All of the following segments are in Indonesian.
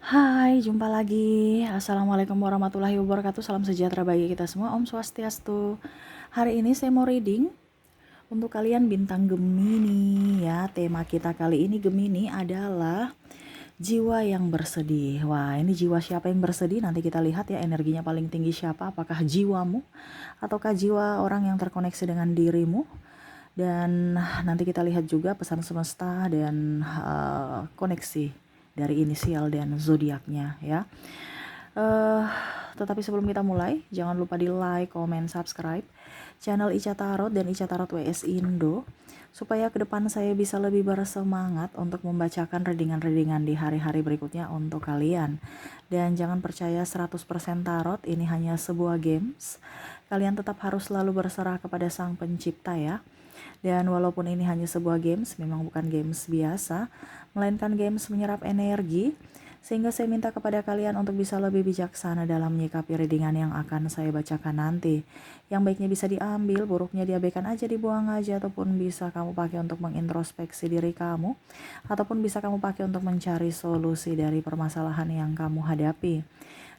Hai, jumpa lagi. Assalamualaikum warahmatullahi wabarakatuh. Salam sejahtera bagi kita semua. Om Swastiastu. Hari ini saya mau reading untuk kalian bintang Gemini ya. Tema kita kali ini Gemini adalah jiwa yang bersedih. Wah, ini jiwa siapa yang bersedih? Nanti kita lihat ya energinya paling tinggi siapa. Apakah jiwamu ataukah jiwa orang yang terkoneksi dengan dirimu? Dan nanti kita lihat juga pesan semesta dan koneksi dari inisial dan zodiaknya ya. Uh, tetapi sebelum kita mulai, jangan lupa di like, comment, subscribe channel Ica Tarot dan Ica Tarot WS Indo supaya ke depan saya bisa lebih bersemangat untuk membacakan readingan-readingan di hari-hari berikutnya untuk kalian. Dan jangan percaya 100% tarot ini hanya sebuah games. Kalian tetap harus selalu berserah kepada Sang Pencipta ya. Dan walaupun ini hanya sebuah games, memang bukan games biasa, melainkan games menyerap energi, sehingga saya minta kepada kalian untuk bisa lebih bijaksana dalam menyikapi readingan yang akan saya bacakan nanti. Yang baiknya bisa diambil, buruknya diabaikan aja, dibuang aja, ataupun bisa kamu pakai untuk mengintrospeksi diri kamu, ataupun bisa kamu pakai untuk mencari solusi dari permasalahan yang kamu hadapi.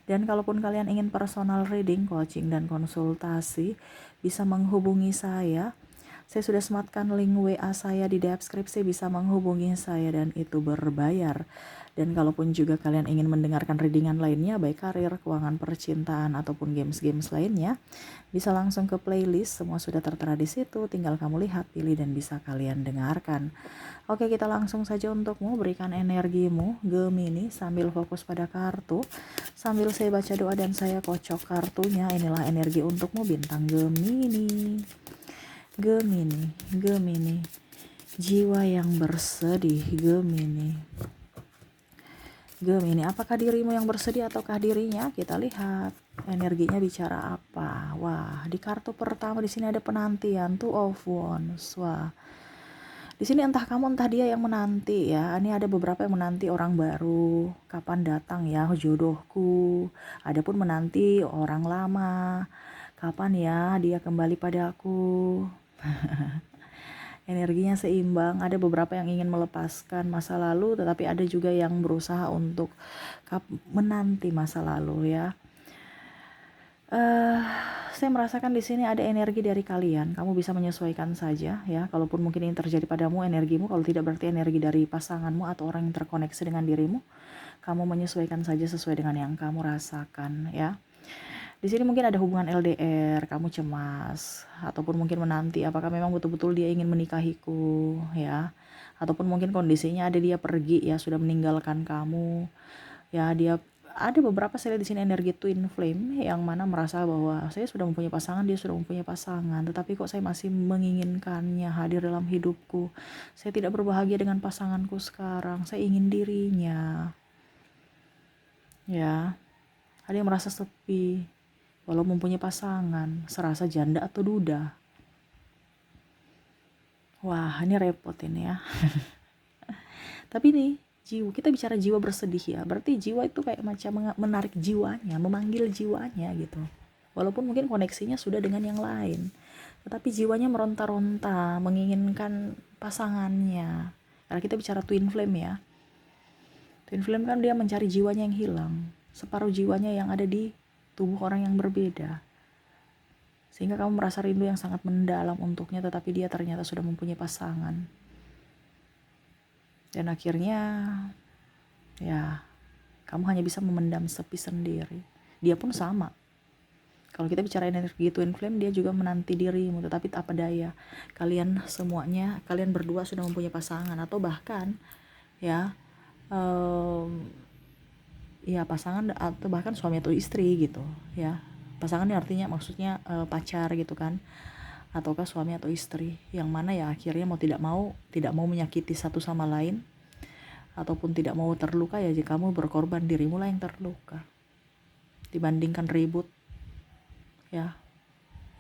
Dan kalaupun kalian ingin personal reading, coaching, dan konsultasi, bisa menghubungi saya. Saya sudah sematkan link WA saya di deskripsi, bisa menghubungi saya dan itu berbayar. Dan kalaupun juga kalian ingin mendengarkan readingan lainnya, baik karir, keuangan, percintaan, ataupun games-games lainnya, bisa langsung ke playlist, semua sudah tertera di situ, tinggal kamu lihat, pilih, dan bisa kalian dengarkan. Oke, kita langsung saja untukmu, berikan energimu, Gemini, sambil fokus pada kartu, sambil saya baca doa dan saya kocok kartunya. Inilah energi untukmu, bintang Gemini. Gemini, Gemini, jiwa yang bersedih, Gemini. Gemini, apakah dirimu yang bersedih ataukah dirinya? Kita lihat energinya bicara apa. Wah, di kartu pertama di sini ada penantian, Two of Wands. Wah, di sini entah kamu entah dia yang menanti ya. Ini ada beberapa yang menanti orang baru, kapan datang ya jodohku. Adapun menanti orang lama, kapan ya dia kembali padaku. Energinya seimbang, ada beberapa yang ingin melepaskan masa lalu, tetapi ada juga yang berusaha untuk menanti masa lalu ya. Saya merasakan di sini ada energi dari kalian. Kamu bisa menyesuaikan saja ya. Kalaupun mungkin ini terjadi padamu energimu, kalau tidak berarti energi dari pasanganmu atau orang yang terkoneksi dengan dirimu. Kamu menyesuaikan saja sesuai dengan yang kamu rasakan ya. Di sini mungkin ada hubungan LDR, kamu cemas, ataupun mungkin menanti apakah memang betul-betul dia ingin menikahiku ya. Ataupun mungkin kondisinya ada dia pergi ya, sudah meninggalkan kamu. Ya, dia ada beberapa saya lihat di sini energi twin flame yang mana merasa bahwa saya sudah mempunyai pasangan, dia sudah mempunyai pasangan, tetapi kok saya masih menginginkannya hadir dalam hidupku. Saya tidak berbahagia dengan pasanganku sekarang, saya ingin dirinya. Ya, ada yang merasa sepi walau mempunyai pasangan, serasa janda atau duda. Wah, ini repot ini ya. Tapi nih, kita bicara jiwa bersedih ya. Berarti jiwa itu kayak macam menarik jiwanya, memanggil jiwanya gitu. Walaupun mungkin koneksinya sudah dengan yang lain. Tetapi jiwanya meronta-ronta, menginginkan pasangannya. Karena kita bicara twin flame ya. Twin flame kan dia mencari jiwanya yang hilang. Separuh jiwanya yang ada di tubuh orang yang berbeda. Sehingga kamu merasa rindu yang sangat mendalam untuknya, tetapi dia ternyata sudah mempunyai pasangan. Dan akhirnya, ya, kamu hanya bisa memendam sepi sendiri. Dia pun sama. Kalau kita bicara energi twin flame, dia juga menanti dirimu, tetapi apa daya. Kalian semuanya, kalian berdua sudah mempunyai pasangan, atau bahkan, ya, ya pasangan atau bahkan suami atau istri gitu ya. Pasangan ini artinya maksudnya pacar gitu kan, ataukah suami atau istri yang mana ya akhirnya mau tidak mau menyakiti satu sama lain ataupun tidak mau terluka, ya jika kamu berkorban, dirimu lah yang terluka dibandingkan ribut ya.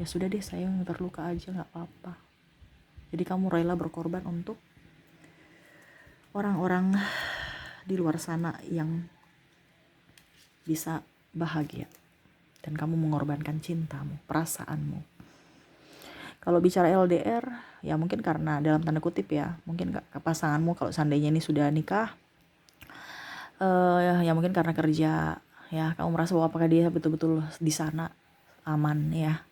Ya sudah deh, saya yang terluka aja, nggak apa-apa. Jadi kamu rela berkorban untuk orang-orang di luar sana yang bisa bahagia, dan kamu mengorbankan cintamu, perasaanmu. Kalau bicara LDR, ya mungkin karena dalam tanda kutip ya, mungkin pasanganmu kalau seandainya ini sudah nikah, Ya mungkin karena kerja, ya kamu merasa bahwa apakah dia betul-betul di sana aman ya,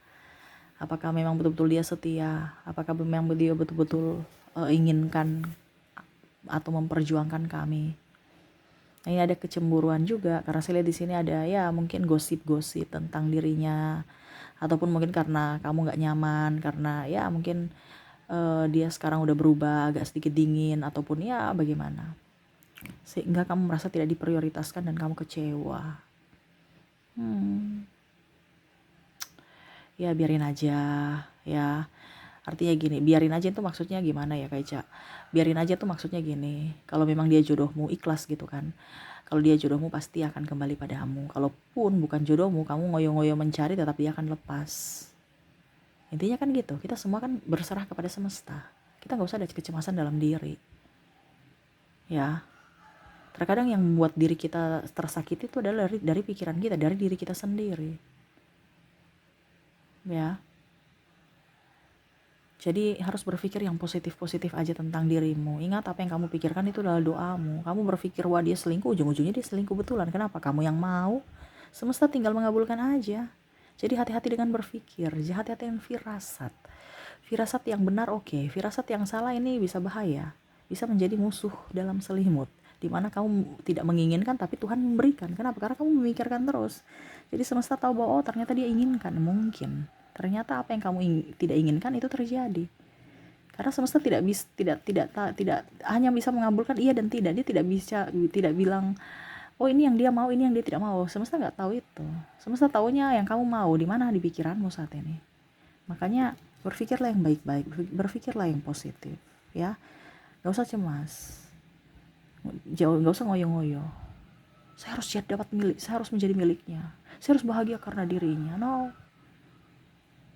apakah memang betul-betul dia setia, apakah memang dia betul-betul inginkan atau memperjuangkan kami. Nah, ini ada kecemburuan juga karena saya lihat di sini ada ya mungkin gosip-gosip tentang dirinya, ataupun mungkin karena kamu nggak nyaman karena ya mungkin dia sekarang udah berubah agak sedikit dingin ataupun ya bagaimana, sehingga kamu merasa tidak diprioritaskan dan kamu kecewa. Ya biarin aja ya. Artinya gini, biarin aja itu maksudnya gimana ya Kak Ica? Biarin aja tuh maksudnya gini, kalau memang dia jodohmu ikhlas gitu kan. Kalau dia jodohmu pasti akan kembali padamu. Kalaupun bukan jodohmu, kamu ngoyo-ngoyo mencari tetap dia akan lepas. Intinya kan gitu, kita semua kan berserah kepada semesta. Kita gak usah ada kecemasan dalam diri. Ya, terkadang yang membuat diri kita tersakiti itu adalah dari pikiran kita, dari diri kita sendiri. Ya, jadi harus berpikir yang positif-positif aja tentang dirimu. Ingat apa yang kamu pikirkan itu adalah doamu. Kamu berpikir wah dia selingkuh, ujung-ujungnya dia selingkuh betulan. Kenapa? Kamu yang mau. Semesta tinggal mengabulkan aja. Jadi hati-hati dengan berpikir, hati-hati dengan firasat. Firasat yang benar oke, firasat yang salah ini bisa bahaya. Bisa menjadi musuh dalam selimut. Dimana kamu tidak menginginkan tapi Tuhan memberikan. Kenapa? Karena kamu memikirkan terus. Jadi semesta tahu bahwa oh ternyata dia inginkan, mungkin. Ternyata apa yang kamu tidak inginkan itu terjadi. Karena semesta tidak hanya bisa mengabulkan iya dan tidak. Dia tidak bilang oh ini yang dia mau, ini yang dia tidak mau. Semesta nggak tahu itu. Semesta taunya yang kamu mau di mana di pikiranmu saat ini. Makanya berpikirlah yang baik-baik, berpikirlah yang positif, ya. Gak usah cemas, gak usah ngoyo-ngoyo. Saya harus dapat milik, saya harus menjadi miliknya, saya harus bahagia karena dirinya. No,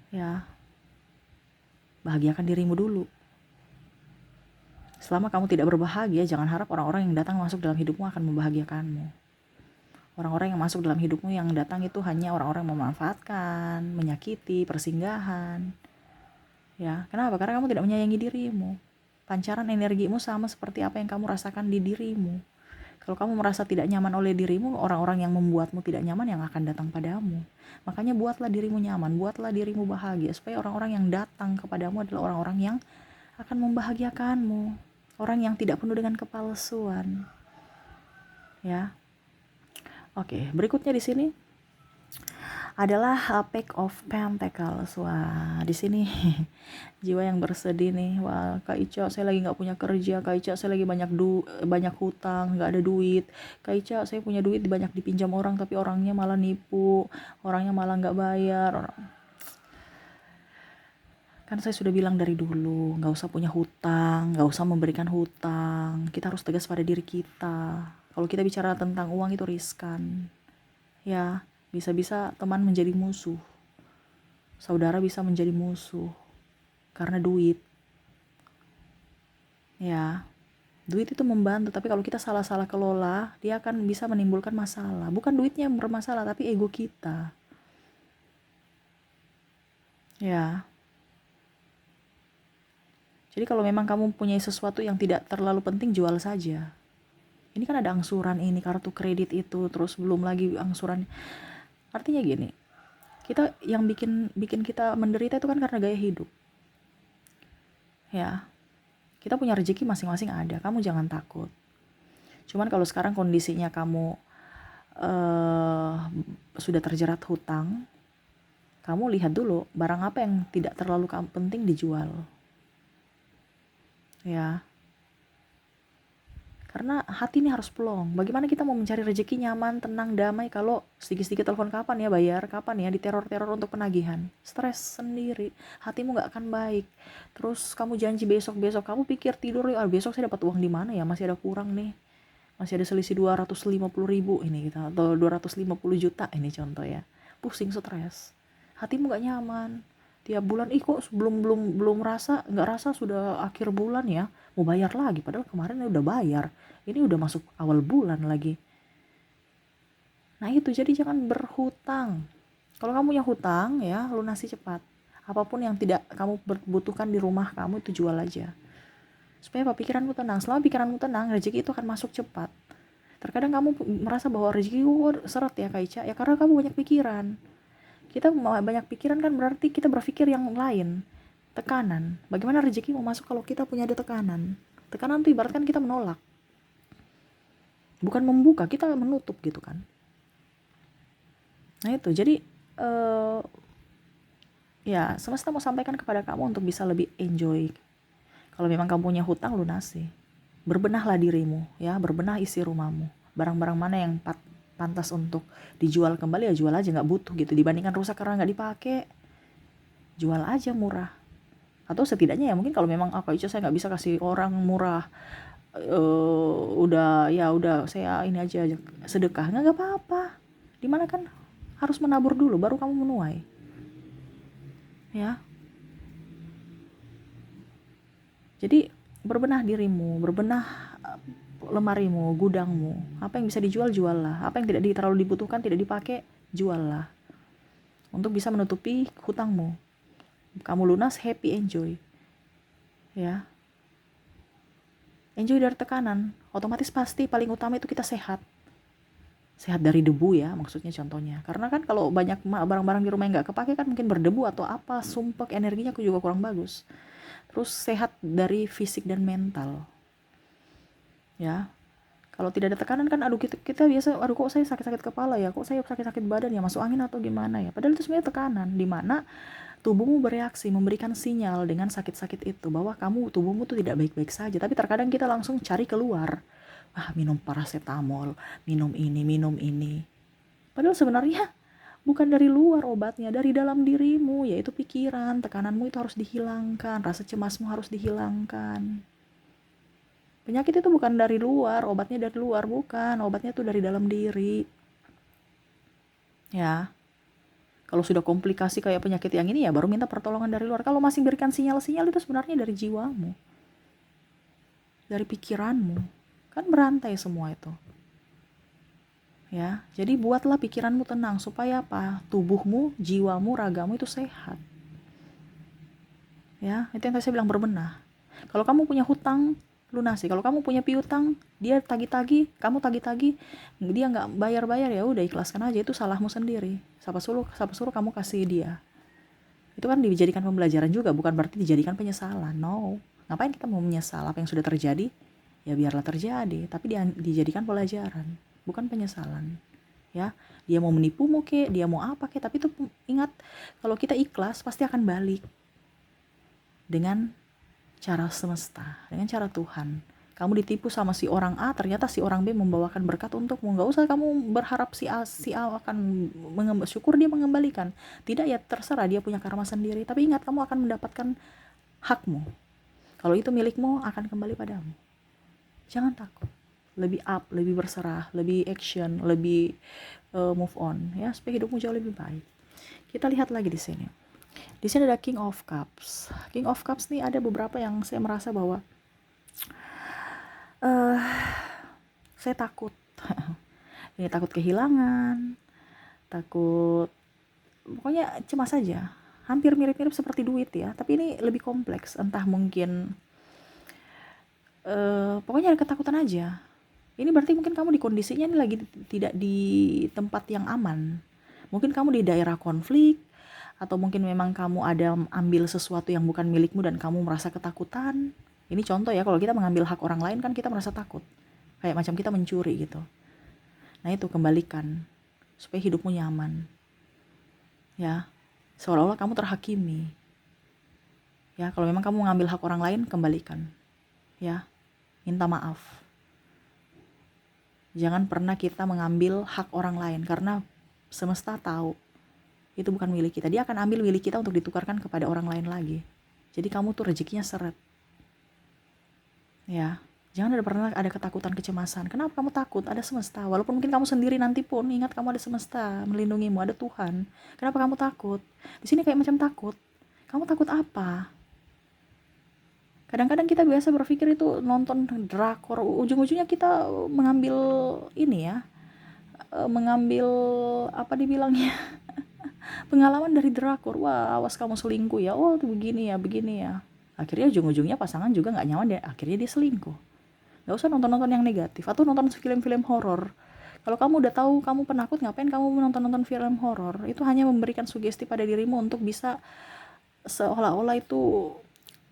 ya, bahagiakan dirimu dulu. Selama kamu tidak berbahagia, jangan harap orang-orang yang datang masuk dalam hidupmu akan membahagiakanmu. Orang-orang yang masuk dalam hidupmu yang datang itu hanya orang-orang yang memanfaatkan, menyakiti, persinggahan. Ya, kenapa? Karena kamu tidak menyayangi dirimu. Pancaran energimu sama seperti apa yang kamu rasakan di dirimu. Kalau kamu merasa tidak nyaman oleh dirimu, orang-orang yang membuatmu tidak nyaman yang akan datang padamu. Makanya buatlah dirimu nyaman, buatlah dirimu bahagia, supaya orang-orang yang datang kepadamu adalah orang-orang yang akan membahagiakanmu. Orang yang tidak penuh dengan kepalsuan. Ya. Oke, berikutnya di sini adalah Page of Pentacles. Wah, di sini jiwa yang bersedih nih. Wah, Kak Ica, saya lagi nggak punya kerja. Kak Ica, saya lagi banyak hutang, nggak ada duit. Kak Ica, saya punya duit banyak dipinjam orang, tapi orangnya malah nipu, orangnya malah nggak bayar. Kan saya sudah bilang dari dulu, nggak usah punya hutang, nggak usah memberikan hutang. Kita harus tegas pada diri kita. Kalau kita bicara tentang uang itu riskan, ya. Bisa-bisa teman menjadi musuh, saudara bisa menjadi musuh karena duit. Ya, duit itu membantu, tapi kalau kita salah-salah kelola, dia akan bisa menimbulkan masalah. Bukan duitnya yang bermasalah, tapi ego kita. Ya. Jadi kalau memang kamu punya sesuatu yang tidak terlalu penting, jual saja. Ini kan ada angsuran ini, kartu kredit itu, terus belum lagi angsuran. Artinya gini, kita yang bikin kita menderita itu kan karena gaya hidup. Ya, kita punya rezeki masing-masing ada, kamu jangan takut. Cuman kalau sekarang kondisinya kamu sudah terjerat hutang, kamu lihat dulu barang apa yang tidak terlalu penting dijual. Ya, karena hati ini harus plong. Bagaimana kita mau mencari rezeki nyaman, tenang, damai kalau sedikit-sedikit telepon kapan ya bayar, kapan ya diteror-teror untuk penagihan. Stres sendiri, hatimu gak akan baik. Terus kamu janji besok-besok, kamu pikir tidur ya, besok saya dapat uang di mana ya, masih ada kurang nih. Masih ada selisih 250.000 ini kita, atau 250 juta ini contoh ya. Pusing, stres. Hatimu gak nyaman. Tiap bulan kok belum nggak rasa sudah akhir bulan ya, mau bayar lagi padahal kemarin udah bayar, ini udah masuk awal bulan lagi. Nah itu, jadi jangan berhutang. Kalau kamu punya hutang ya lunasi cepat. Apapun yang tidak kamu butuhkan di rumah kamu itu jual aja, supaya pikiranmu tenang. Selama pikiranmu tenang, rezeki itu akan masuk cepat. Terkadang kamu merasa bahwa rezeki seret ya Kak Ica, ya karena kamu banyak pikiran. Kita banyak pikiran kan berarti kita berpikir yang lain. Tekanan. Bagaimana rezeki mau masuk kalau kita punya ada tekanan? Tekanan tuh ibaratkan kita menolak. Bukan membuka, kita menutup gitu kan. Nah itu, jadi ya semesta mau sampaikan kepada kamu untuk bisa lebih enjoy. Kalau memang kamu punya hutang, lunasi. Berbenahlah dirimu, ya, berbenah isi rumahmu. Barang-barang mana yang pantas untuk dijual kembali, ya jual aja, nggak butuh gitu. Dibandingkan rusak karena nggak dipakai, jual aja murah. Atau setidaknya ya mungkin kalau memang Ica saya nggak bisa kasih orang murah, udah saya ini aja sedekah, nggak apa-apa. Dimana kan harus menabur dulu baru kamu menuai, ya. Jadi berbenah dirimu, berbenah lemarimu, gudangmu. Apa yang bisa dijual, juallah. Apa yang tidak terlalu dibutuhkan, tidak dipakai, juallah. Untuk bisa menutupi hutangmu. Kamu lunas, happy, enjoy. Ya. Enjoy dari tekanan. Otomatis pasti paling utama itu kita sehat. Sehat dari debu ya, maksudnya contohnya. Karena kan kalau banyak barang-barang di rumah yang nggak kepake kan mungkin berdebu atau apa, sumpek, energinya juga kurang bagus. Terus sehat dari fisik dan mental. Ya. Kalau tidak ada tekanan kan aduh kita biasa aduh kok saya sakit-sakit kepala ya, kok saya sakit-sakit badan ya, masuk angin atau gimana ya. Padahal itu sebenarnya tekanan di mana tubuhmu bereaksi memberikan sinyal dengan sakit-sakit itu bahwa tubuhmu tuh tidak baik-baik saja. Tapi terkadang kita langsung cari keluar. Minum paracetamol, minum ini, minum ini. Padahal sebenarnya bukan dari luar obatnya, dari dalam dirimu, yaitu pikiran, tekananmu itu harus dihilangkan, rasa cemasmu harus dihilangkan. Penyakit itu bukan dari luar, obatnya dari luar, bukan. Obatnya itu dari dalam diri. Ya. Kalau sudah komplikasi kayak penyakit yang ini ya baru minta pertolongan dari luar. Kalau masih berikan sinyal-sinyal itu sebenarnya dari jiwamu. Dari pikiranmu. Kan berantai semua itu. Ya, jadi buatlah pikiranmu tenang supaya apa? Tubuhmu, jiwamu, ragamu itu sehat. Ya, itu yang tadi saya bilang berbenah. Kalau kamu punya hutang, lunasi. Kalau kamu punya piutang, dia tagih-tagih, kamu tagih-tagih, dia nggak bayar-bayar, ya udah ikhlaskan aja, itu salahmu sendiri. Siapa suruh kamu kasih dia. Itu kan dijadikan pembelajaran juga, bukan berarti dijadikan penyesalan. No. Ngapain kita mau menyesal apa yang sudah terjadi? Ya biarlah terjadi, tapi dijadikan pelajaran, bukan penyesalan. Ya, dia mau menipumu ke, dia mau apa ke, tapi itu ingat kalau kita ikhlas pasti akan balik. Dengan cara semesta, dengan cara Tuhan. Kamu ditipu sama si orang A, ternyata si orang B membawakan berkat untukmu. Gak usah kamu berharap si A akan syukur dia mengembalikan. Tidak, ya terserah, dia punya karma sendiri. Tapi ingat, kamu akan mendapatkan hakmu. Kalau itu milikmu, akan kembali padamu. Jangan takut. Lebih up, lebih berserah, lebih action, lebih move on, ya, supaya hidupmu jauh lebih baik. Kita lihat lagi di sini. Di sini ada King of Cups. King of Cups nih ada beberapa yang saya merasa bahwa saya takut. Ini takut kehilangan, takut, pokoknya cemas saja. Hampir mirip-mirip seperti duit ya, tapi ini lebih kompleks. Entah mungkin pokoknya ada ketakutan aja. Ini berarti mungkin kamu di kondisinya ini lagi tidak di tempat yang aman. Mungkin kamu di daerah konflik, atau mungkin memang kamu ada ambil sesuatu yang bukan milikmu dan kamu merasa ketakutan. Ini contoh ya, kalau kita mengambil hak orang lain kan kita merasa takut. Kayak macam kita mencuri gitu. Nah itu, kembalikan supaya hidupmu nyaman. Ya, seolah-olah kamu terhakimi. Ya, kalau memang kamu mengambil hak orang lain, kembalikan. Ya, minta maaf. Jangan pernah kita mengambil hak orang lain, karena semesta tahu itu bukan milik kita. Dia akan ambil milik kita untuk ditukarkan kepada orang lain lagi. Jadi kamu tuh rezekinya seret. Ya, jangan pernah ada ketakutan, kecemasan. Kenapa kamu takut? Ada semesta. Walaupun mungkin kamu sendiri nanti pun, ingat kamu ada semesta melindungimu, ada Tuhan. Kenapa kamu takut? Di sini kayak macam takut. Kamu takut apa? Kadang-kadang kita biasa berpikir itu nonton drakor, ujung-ujungnya kita mengambil ini ya, mengambil apa dibilangnya, pengalaman dari drakor. Wah, awas kamu selingkuh ya, oh tuh begini ya. Akhirnya ujung-ujungnya pasangan juga nggak nyaman, akhirnya dia selingkuh. Gak usah nonton-nonton yang negatif atau nonton film-film horor. Kalau kamu udah tahu kamu penakut, ngapain kamu nonton-nonton film horor? Itu hanya memberikan sugesti pada dirimu untuk bisa seolah-olah itu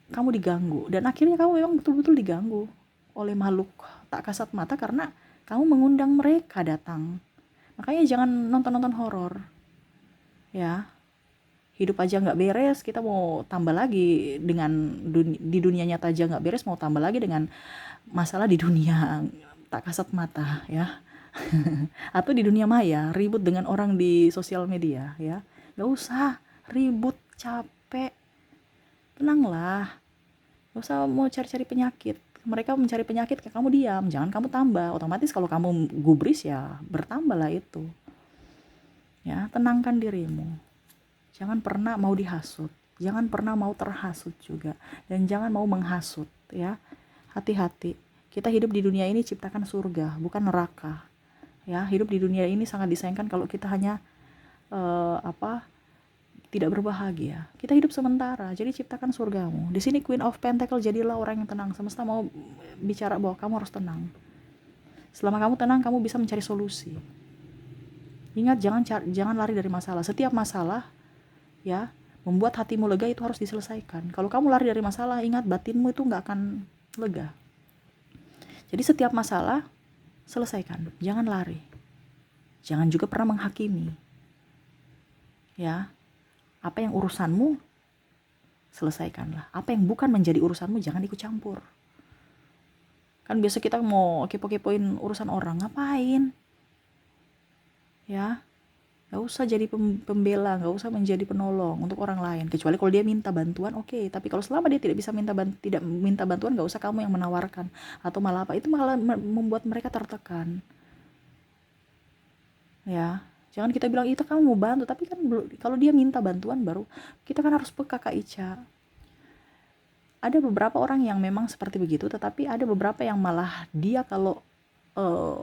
kamu diganggu, dan akhirnya kamu memang betul-betul diganggu oleh makhluk tak kasat mata karena kamu mengundang mereka datang. Makanya jangan nonton-nonton horor ya. Hidup aja nggak beres, kita mau tambah lagi dengan di dunia nyata aja nggak beres, mau tambah lagi dengan masalah di dunia tak kasat mata ya. Atau di dunia maya ribut dengan orang di sosial media ya. Nggak usah ribut, capek, tenanglah. Nggak usah mau cari-cari penyakit. Mereka mencari penyakit, kayak kamu diam, jangan kamu tambah. Otomatis kalau kamu gubris ya bertambahlah itu ya. Tenangkan dirimu, jangan pernah mau dihasut, jangan pernah mau terhasut juga, dan jangan mau menghasut ya. Hati-hati, kita hidup di dunia ini ciptakan surga bukan neraka ya. Hidup di dunia ini sangat disayangkan kalau kita hanya tidak berbahagia. Kita hidup sementara, jadi ciptakan surgamu. Di sini Queen of Pentacle, jadilah orang yang tenang. Semesta mau bicara bahwa kamu harus tenang. Selama kamu tenang, kamu bisa mencari solusi. Ingat, jangan lari dari masalah. Setiap masalah ya membuat hatimu lega itu harus diselesaikan. Kalau kamu lari dari masalah, ingat batinmu itu nggak akan lega. Jadi setiap masalah selesaikan, jangan lari. Jangan juga pernah menghakimi. Ya, apa yang urusanmu selesaikanlah. Apa yang bukan menjadi urusanmu jangan ikut campur. Kan biasa kita mau kepo-kepoin urusan orang, ngapain? Ya, gak usah jadi pembela, gak usah menjadi penolong untuk orang lain. Kecuali kalau dia minta bantuan, oke. Tapi kalau selama dia tidak bisa tidak minta bantuan, gak usah kamu yang menawarkan. Atau malah apa, itu malah membuat mereka tertekan. Ya, jangan kita bilang itu kamu mau bantu, tapi kan kalau dia minta bantuan baru kita kan harus peka, Kak Ica. Ada beberapa orang yang memang seperti begitu, tetapi ada beberapa yang malah dia kalau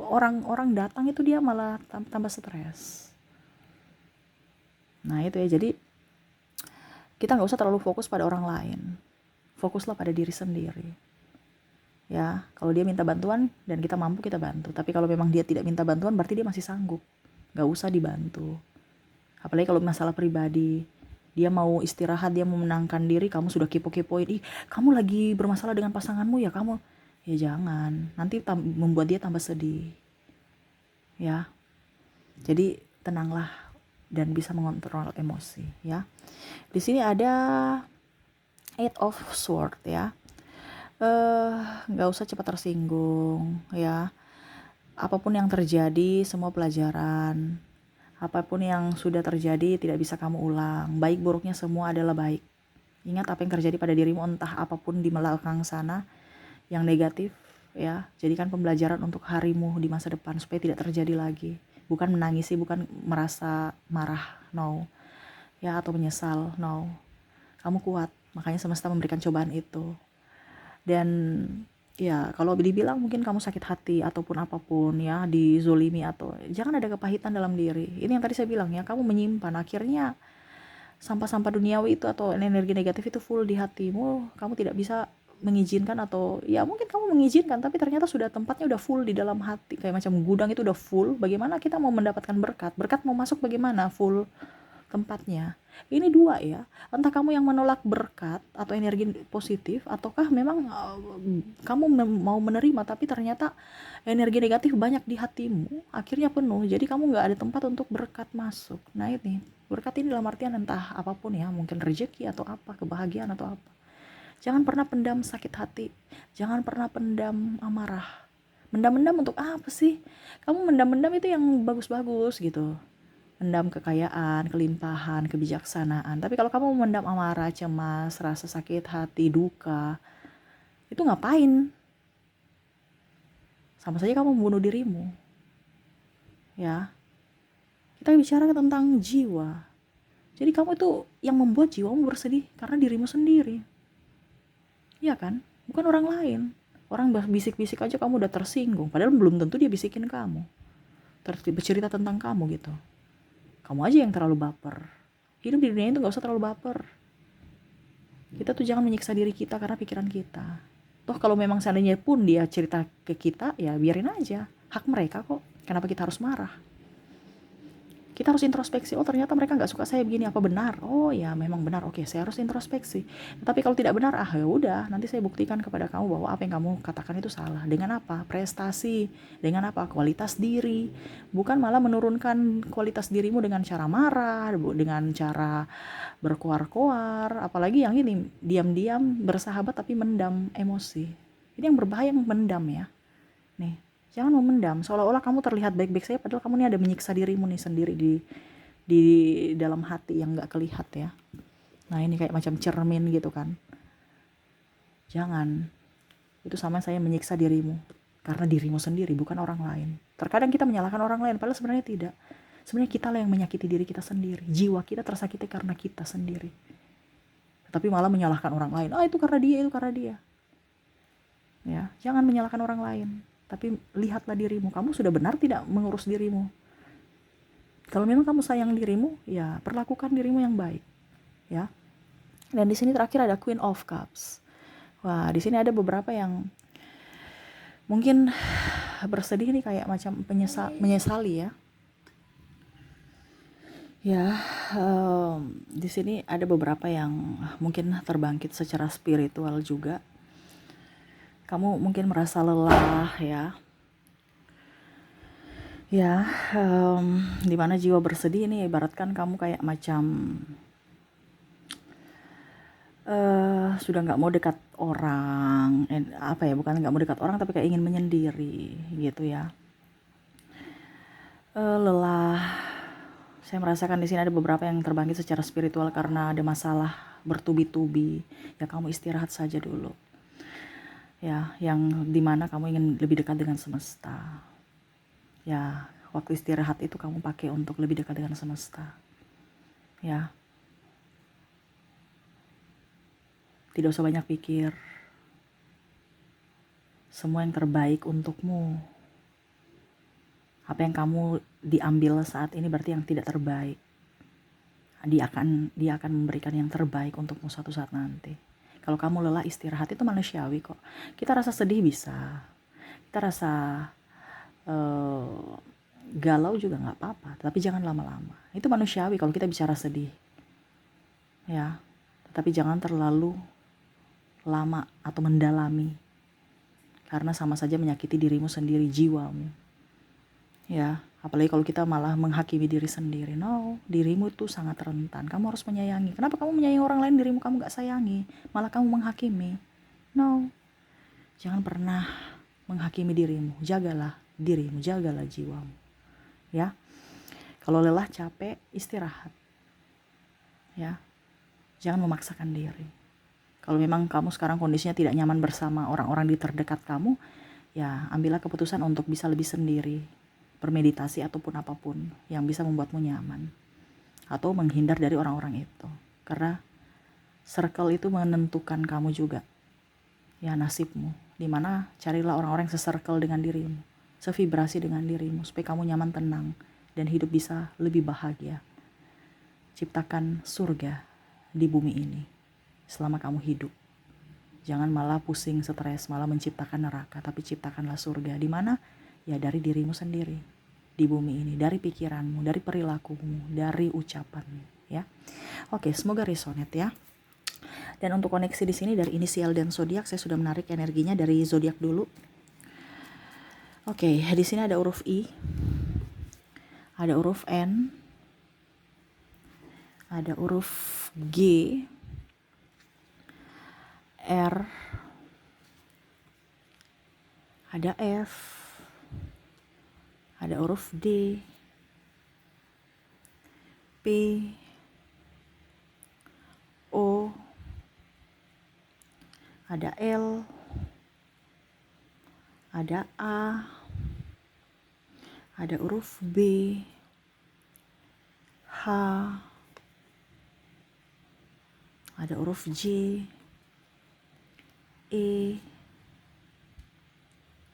orang-orang datang itu dia malah tambah stres. Nah itu ya, jadi kita nggak usah terlalu fokus pada orang lain, fokuslah pada diri sendiri. Ya, kalau dia minta bantuan dan kita mampu, kita bantu. Tapi kalau memang dia tidak minta bantuan, berarti dia masih sanggup, nggak usah dibantu. Apalagi kalau masalah pribadi, dia mau istirahat, dia mau menenangkan diri, kamu sudah kepo-kepoin, ih kamu lagi bermasalah dengan pasanganmu ya, kamu ya jangan, nanti membuat dia tambah sedih ya. Jadi tenanglah dan bisa mengontrol emosi ya. Di sini ada Eight of Swords ya. Nggak usah cepat tersinggung ya. Apapun yang terjadi, semua pelajaran. Apapun yang sudah terjadi tidak bisa kamu ulang. Baik buruknya semua adalah baik. Ingat apa yang terjadi pada dirimu, entah apapun di belakang sana yang negatif ya. Jadikan pembelajaran untuk harimu di masa depan supaya tidak terjadi lagi. Bukan menangisi, bukan merasa marah, no. Ya, atau menyesal, no. Kamu kuat, makanya semesta memberikan cobaan itu. Dan ya kalau dibilang mungkin kamu sakit hati ataupun apapun ya, dizolimi atau jangan ada kepahitan dalam diri. Ini yang tadi saya bilang ya, kamu menyimpan, akhirnya sampah-sampah duniawi itu atau energi negatif itu full di hatimu. Kamu tidak bisa mengizinkan, atau ya mungkin kamu mengizinkan tapi ternyata sudah tempatnya udah full di dalam hati, kayak macam gudang itu udah full. Bagaimana kita mau mendapatkan berkat mau masuk, bagaimana full tempatnya. Ini dua ya, entah kamu yang menolak berkat atau energi positif, ataukah memang kamu mau menerima tapi ternyata energi negatif banyak di hatimu, akhirnya penuh, jadi kamu nggak ada tempat untuk berkat masuk. Nah ini berkat ini dalam artian entah apapun ya, mungkin rezeki atau apa, kebahagiaan atau apa. Jangan pernah pendam sakit hati, jangan pernah pendam amarah. Mendam-mendam untuk apa sih? Kamu mendam-mendam itu yang bagus-bagus gitu, mendam kekayaan, kelimpahan, kebijaksanaan. Tapi kalau kamu mendam amarah, cemas, rasa sakit hati, duka, itu ngapain? Sama saja kamu membunuh dirimu. Ya. Kita bicara tentang jiwa. Jadi kamu itu yang membuat jiwamu bersedih karena dirimu sendiri. Iya kan? Bukan orang lain. Orang bisik-bisik aja kamu udah tersinggung, padahal belum tentu dia bisikin kamu. Bercerita tentang kamu gitu. Kamu aja yang terlalu baper. Hidup di dunia itu gak usah terlalu baper. Kita tuh jangan menyiksa diri kita karena pikiran kita. Toh Toh kalau memang seandainya pun dia cerita ke kita, ya biarin aja, hak mereka kok. Kenapa kita harus marah? Kita harus introspeksi, oh ternyata mereka nggak suka saya begini, apa benar? Oh ya memang benar, oke saya harus introspeksi. Tapi kalau tidak benar, ya udah, nanti saya buktikan kepada kamu bahwa apa yang kamu katakan itu salah. Dengan apa? Prestasi, dengan apa? Kualitas diri. Bukan malah menurunkan kualitas dirimu dengan cara marah, dengan cara berkoar-koar. Apalagi yang ini, diam-diam bersahabat tapi mendam emosi. Ini yang berbahaya, yang mendam ya. Nih, jangan memendam, seolah-olah kamu terlihat baik-baik saja, padahal kamu ini ada menyiksa dirimu nih sendiri di dalam hati yang nggak kelihat ya. Nah ini kayak macam cermin gitu kan. Jangan, itu sama saya menyiksa dirimu, karena dirimu sendiri bukan orang lain. Terkadang kita menyalahkan orang lain, padahal sebenarnya tidak. Sebenarnya kita lah yang menyakiti diri kita sendiri. Jiwa kita tersakiti karena kita sendiri. Tapi malah menyalahkan orang lain. Itu karena dia, itu karena dia. Ya, jangan menyalahkan orang lain. Tapi lihatlah dirimu, kamu sudah benar tidak mengurus dirimu. Kalau memang kamu sayang dirimu, ya perlakukan dirimu yang baik, ya. Dan di sini terakhir ada Queen of Cups. Wah, di sini ada beberapa yang mungkin bersedih nih, kayak macam menyesali ya. Ya, di sini ada beberapa yang mungkin terbangkit secara spiritual juga. Kamu mungkin merasa lelah ya. Ya, dimana jiwa bersedih ini ibaratkan kamu kayak macam sudah nggak mau dekat orang, apa ya, bukan nggak mau dekat orang tapi kayak ingin menyendiri gitu ya. Lelah. Saya merasakan di sini ada beberapa yang terbangkit secara spiritual karena ada masalah bertubi-tubi. Ya kamu istirahat saja dulu. Ya, yang dimana kamu ingin lebih dekat dengan semesta. Ya, waktu istirahat itu kamu pakai untuk lebih dekat dengan semesta. Ya. Tidak usah banyak pikir. Semua yang terbaik untukmu. Apa yang kamu diambil saat ini berarti yang tidak terbaik. Dia akan memberikan yang terbaik untukmu suatu saat nanti. Kalau kamu lelah, istirahat, itu manusiawi kok. Kita rasa sedih bisa. Kita rasa galau juga nggak apa-apa, tapi jangan lama-lama. Itu manusiawi kalau kita bicara sedih, ya. Tetapi jangan terlalu lama atau mendalami, karena sama saja menyakiti dirimu sendiri, jiwamu. Ya, apalagi kalau kita malah menghakimi diri sendiri. No, dirimu itu sangat rentan. Kamu harus menyayangi. Kenapa kamu menyayangi orang lain, dirimu kamu gak sayangi? Malah kamu menghakimi. No, jangan pernah menghakimi dirimu. Jagalah dirimu, jagalah jiwamu. Ya, kalau lelah, capek, istirahat. Ya, jangan memaksakan diri. Kalau memang kamu sekarang kondisinya tidak nyaman bersama orang-orang di terdekat kamu, ya ambillah keputusan untuk bisa lebih sendiri, bermeditasi ataupun apapun yang bisa membuatmu nyaman, atau menghindar dari orang-orang itu, karena circle itu menentukan kamu juga, ya nasibmu. Dimana carilah orang-orang yang se-circle dengan dirimu, sevibrasi dengan dirimu, supaya kamu nyaman, tenang, dan hidup bisa lebih bahagia. Ciptakan surga di bumi ini selama kamu hidup. Jangan malah pusing, stres, malah menciptakan neraka, tapi ciptakanlah surga. Di mana? Ya dari dirimu sendiri, di bumi ini, dari pikiranmu, dari perilakumu, dari ucapanmu, ya. Oke, semoga resonate ya. Dan untuk koneksi di sini dari inisial dan zodiak, saya sudah menarik energinya dari zodiak dulu. Oke, di sini ada huruf I, ada huruf N, ada huruf G, R, ada F, ada huruf D, P, O, ada L, ada A, ada huruf B, H, ada huruf J, E,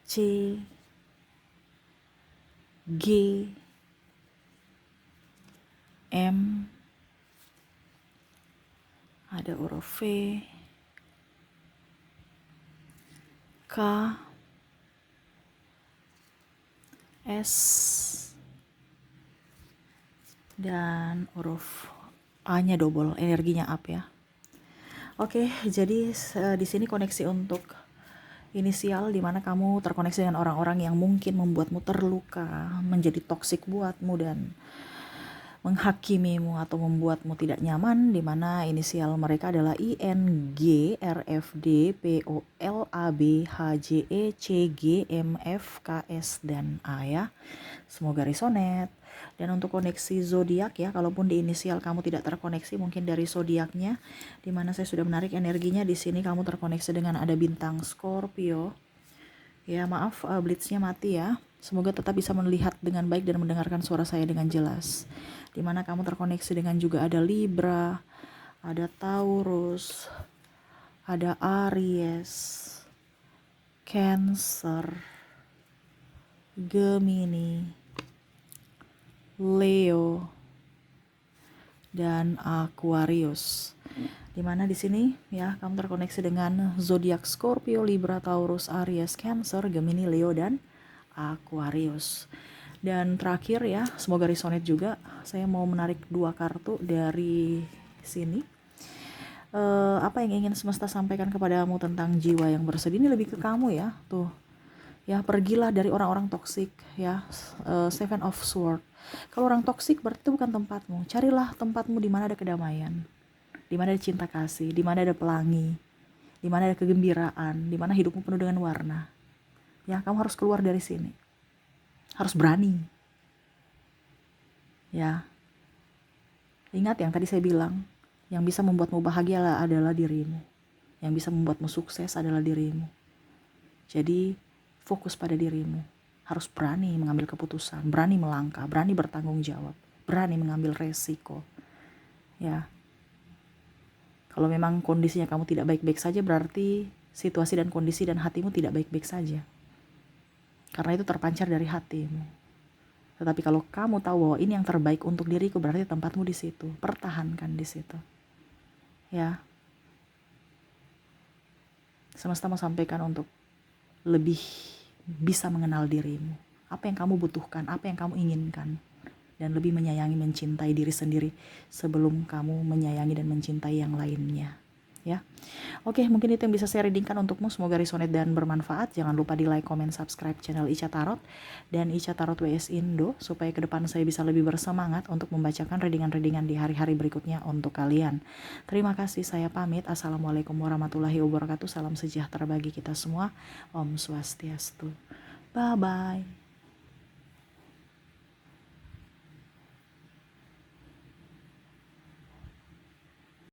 C, G, M, ada huruf V, S, dan huruf A-nya double, energinya up ya. Oke, jadi di sini koneksi untuk inisial, dimana kamu terkoneksi dengan orang-orang yang mungkin membuatmu terluka, menjadi toksik buatmu dan menghakimimu atau membuatmu tidak nyaman, di mana inisial mereka adalah IN, G, RF, D, P, O, L, A, B, H, J, E, C, G, M, F, K, S, dan A ya. Semoga resonate. Dan untuk koneksi zodiak ya, kalaupun di inisial kamu tidak terkoneksi, mungkin dari zodiaknya, di mana saya sudah menarik energinya di sini kamu terkoneksi dengan ada bintang Scorpio. Ya maaf, blitznya mati ya. Semoga tetap bisa melihat dengan baik dan mendengarkan suara saya dengan jelas. Dimana kamu terkoneksi dengan juga ada Libra, ada Taurus, ada Aries, Cancer, Gemini, Leo, dan Aquarius. Dimana di sini ya kamu terkoneksi dengan zodiak Scorpio, Libra, Taurus, Aries, Cancer, Gemini, Leo, dan Aquarius. Dan terakhir ya, semoga resonate juga. Saya mau menarik 2 kartu dari sini. Apa yang ingin semesta sampaikan kepadamu tentang jiwa yang bersedih, ini lebih ke kamu ya, tuh. Ya, pergilah dari orang-orang toksik ya. Seven of Swords. Kalau orang toksik berarti itu bukan tempatmu. Carilah tempatmu di mana ada kedamaian, di mana ada cinta kasih, di mana ada pelangi, di mana ada kegembiraan, di mana hidupmu penuh dengan warna. Ya, kamu harus keluar dari sini. Harus berani. Ya. Ingat yang tadi saya bilang, yang bisa membuatmu bahagia adalah dirimu. Yang bisa membuatmu sukses adalah dirimu. Jadi, fokus pada dirimu. Harus berani mengambil keputusan, berani melangkah, berani bertanggung jawab, berani mengambil resiko. Ya. Kalau memang kondisinya kamu tidak baik-baik saja, berarti situasi dan kondisi dan hatimu tidak baik-baik saja. Karena itu terpancar dari hatimu. Tetapi kalau kamu tahu bahwa ini yang terbaik untuk diriku, berarti tempatmu di situ. Pertahankan di situ. Ya. Semesta mau sampaikan untuk lebih bisa mengenal dirimu. Apa yang kamu butuhkan, apa yang kamu inginkan. Dan lebih menyayangi, mencintai diri sendiri sebelum kamu menyayangi dan mencintai yang lainnya. Ya. Oke, mungkin itu yang bisa saya readingkan untukmu. Semoga resonate dan bermanfaat. Jangan lupa di like, comment, subscribe channel Ica Tarot dan Ica Tarot WS Indo supaya ke depan saya bisa lebih bersemangat untuk membacakan readingan-readingan di hari-hari berikutnya untuk kalian. Terima kasih, saya pamit. Assalamualaikum warahmatullahi wabarakatuh. Salam sejahtera bagi kita semua. Om Swastiastu. Bye-bye.